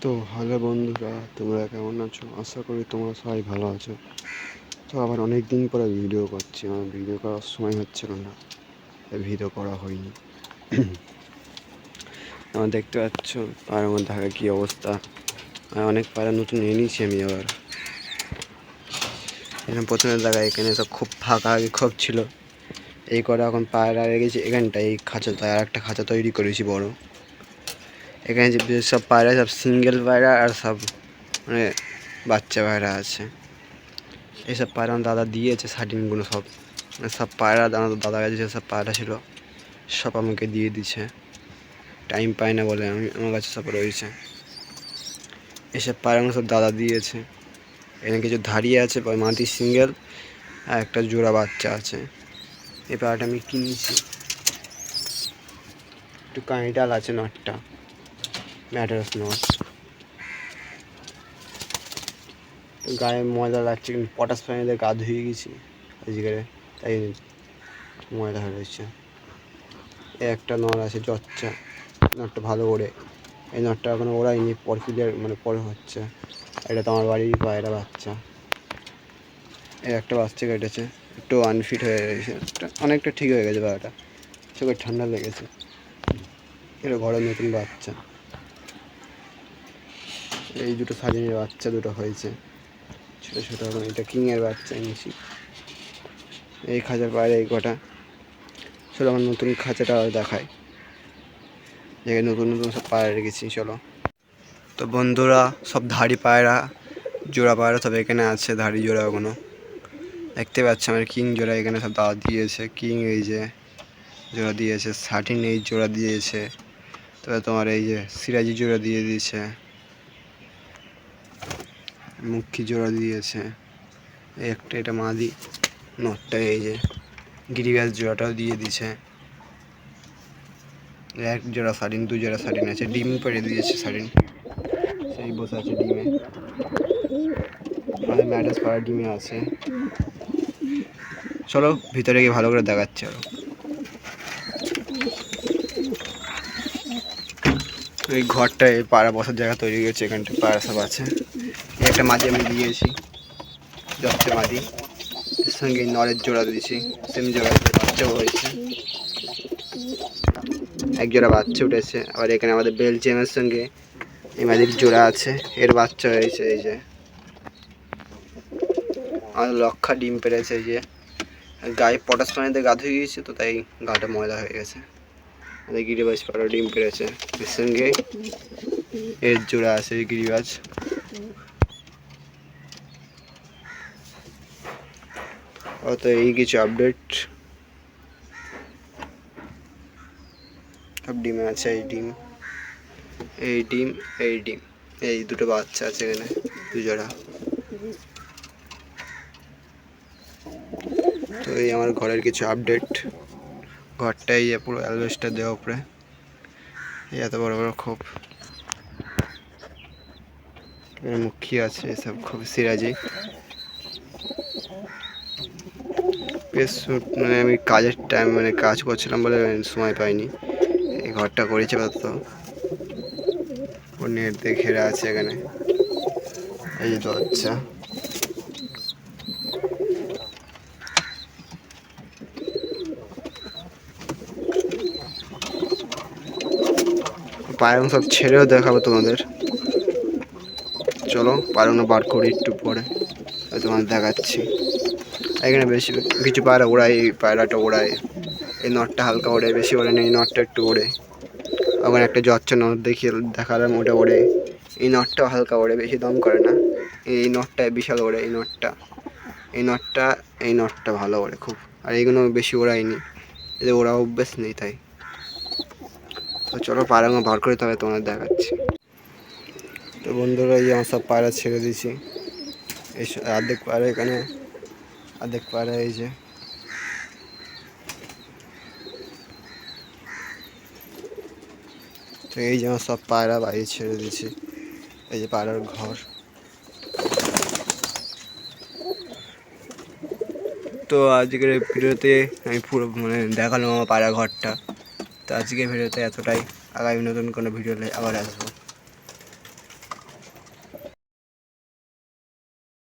তো হ্যালো বন্ধুরা, তোমরা কেমন আছো? আশা করি তোমরা সবাই ভালো আছো। তো আবার অনেক দিন পরে ভিডিও করছি, আমার ভিডিও করার সময় হচ্ছিল না, তাই ভিডিও করা হয়নি। আমার দেখতে পাচ্ছ পায়ের মধ্যে থাকা কী অবস্থা। আর অনেক পায়রা নতুন এনেছি আমি আবার। এখানে প্রথমে দেখা এখানে সব খুব ফাঁকা আগে খুব ছিল, এই করে এখন পায়রা রেখেছি এখানটা এই খাঁচাটায়। আর একটা খাঁচা তৈরি করেছি বড়। এখানে যে সব পায়রা সব সিঙ্গেল পায়রা আর সব মানে বাচ্চা পায়রা আছে। এইসব পায়রা আমার দাদা দিয়েছে, শার্টিনগুলো সব মানে সব পায়রা দাদা কাছে যেসব পায়রা ছিল সব আমাকে দিয়ে দিচ্ছে। টাইম পায় না বলে আমার কাছে সব রয়েছে। এসব পায়রাগুলো সব দাদা দিয়েছে। এখানে কিছু ধাড়িয়ে আছে, মাটি সিঙ্গেল, আর একটা জোড়া বাচ্চা আছে। এই পায়রাটা আমি কিনেছি, একটু কাঁটাল আছে নটটা, ম্যাটারাস নট। গায়ে ময়লা লাগছে, কিন্তু পটাশ পানিতে গা ধুয়ে গেছি আজকে, তাই ময়লা হয়ে রয়েছে। একটা নর আছে জচ্চা, নটটা ভালো ওড়ে। এই নটটা এখনো ওড়াইনি, পর ক্লিয়ার মানে পরে হচ্ছে। এটা তো আমার বাড়ির পায়রা বাচ্চা। এর একটা বাচ্চা কেটেছে, একটু আনফিট হয়ে গেছে, অনেকটা ঠিক হয়ে গেছে পায়রাটা, চোখে ঠান্ডা লেগেছে। এটা ঘরের নতুন বাচ্চা। এই দুটো শালিনের বাচ্চা দুটো হয়েছে ছোটো ছোটো, এখন এটা কিংয়ের বাচ্চা এনেছি। এই খাঁচার পায়রা এই কটা। চলো আমার নতুন খাঁচাটা দেখায়, যেখানে নতুন নতুন সব পায়রা রেখেছি। চলো। তো বন্ধুরা, সব ধাড়ি পায়রা, জোড়া পায়রা সব এখানে আছে, ধাড়ি জোড়াগুলো দেখতে পাচ্ছি। আমার কিং জোড়া এখানে সব দাওয়া দিয়েছে, কিং এই যে জোড়া দিয়েছে, শার্টিন এই জোড়া দিয়েছে, তবে তোমার এই যে সিরাজি জোড়া দিয়ে দিয়েছে, মুখী জোড়া দিয়েছে। এই একটা এটা মাদি নটটা, এই যে গিরিবাস জোড়াটাও দিয়ে দিছে। এক জোড়া শাড়িন, দু জোড়া শাড়িন আছে, ডিম পেড়ে দিয়েছে শাড়িন, সেই বসে আছে ডিমে। আমাদের ম্যাটাস পাড়া ডিমে আছে। চলো ভিতরে গিয়ে ভালো করে দেখাচ্ছে আরো। এই ঘরটায় পাড়া বসার জায়গা তৈরি হয়েছে, এখানটা পাড়া সব আছে। একটা মাঝে আমি দিয়েছি জচ্চা মাদি, এর সঙ্গে নরের জোড়া দিয়েছি, সেম জোড়া বাচ্চাও হয়েছে, এক জোড়া বাচ্চা উঠেছে। আবার এখানে আমাদের বেলজিয়ামের সঙ্গে এই মাদির জোড়া আছে, এর বাচ্চা হয়েছে। এই যে আমাদের লক্ষা ডিম পেড়েছে, এই যে গায়ে পটাশ পানিতে গা ধুয়ে গিয়েছে, তো তাই গাটা ময়লা হয়ে গেছে। আমাদের গিরিবাজ পাড়া ডিম পেড়েছে, এর সঙ্গে এর জোড়া আছে গিরিবাজ। তো এই কিছু আপডেট, সব ডিমে আছে। এই ডিম, এই ডিম, এই ডিম, এই দুটো বাচ্চা আছে এখানে, দু জোড়া। তো এই আমার ঘরের কিছু আপডেট। ঘরটাই পুরো অ্যালবেস্টার দেওয়া উপরে, এই এত বড় বড় খোপ, মুখী আছে, এসব খুব সিরাজি। বেশ মানে আমি কাজের টাইম মানে কাজ করছিলাম বলে সময় পাইনি। এই ঘরটা করেছে তো নেট দিয়ে ঘেরা আছে এখানে। এই যে দরজা, পায়রং সব ছেড়েও দেখাবো তোমাদের। চলো পায়রং বার করি একটু পরে, তোমাদের দেখাচ্ছি। এখানে বেশি কিছু পায়রা ওড়ায়, এই পায়রাটা ওড়ায়, এই নটটা হালকা ওড়ে, বেশি ওড়ে না, এই নটটা একটু ওড়ে। ওখানে একটা জচ্চা নট দেখালাম, ওটা ওড়ে। এই নটটাও হালকা ওড়ে, বেশি দম করে না। এই নটটা বিশাল ওড়ে, এই নটটা, এই নটটা, এই নটটা ভালো ওড়ে খুব। আর এইগুলো বেশি ওড়ায়নি, এদের ওরা অভ্যেস নেই তাই। তো চলো পায়রাগুলো বার করে তবে তোমাদের দেখাচ্ছি। তো বন্ধুরা, এই আমার সব পায়রা ছেড়ে দিয়েছি। এই অর্ধেক পায়রা এখানে, অর্ধেক পায়রা এই যে। তো এই যে আমার সব পায়রা বাইরে ছেড়ে দিয়েছি, এই যে পায়রার ঘর। তো আজকের ভিডিওতে আমি পুরো মানে দেখালাম আমার পায়রা ঘরটা। তো আজকের ভিডিওতে এতটাই, আগামী নতুন কোনো ভিডিও আবার আসবো।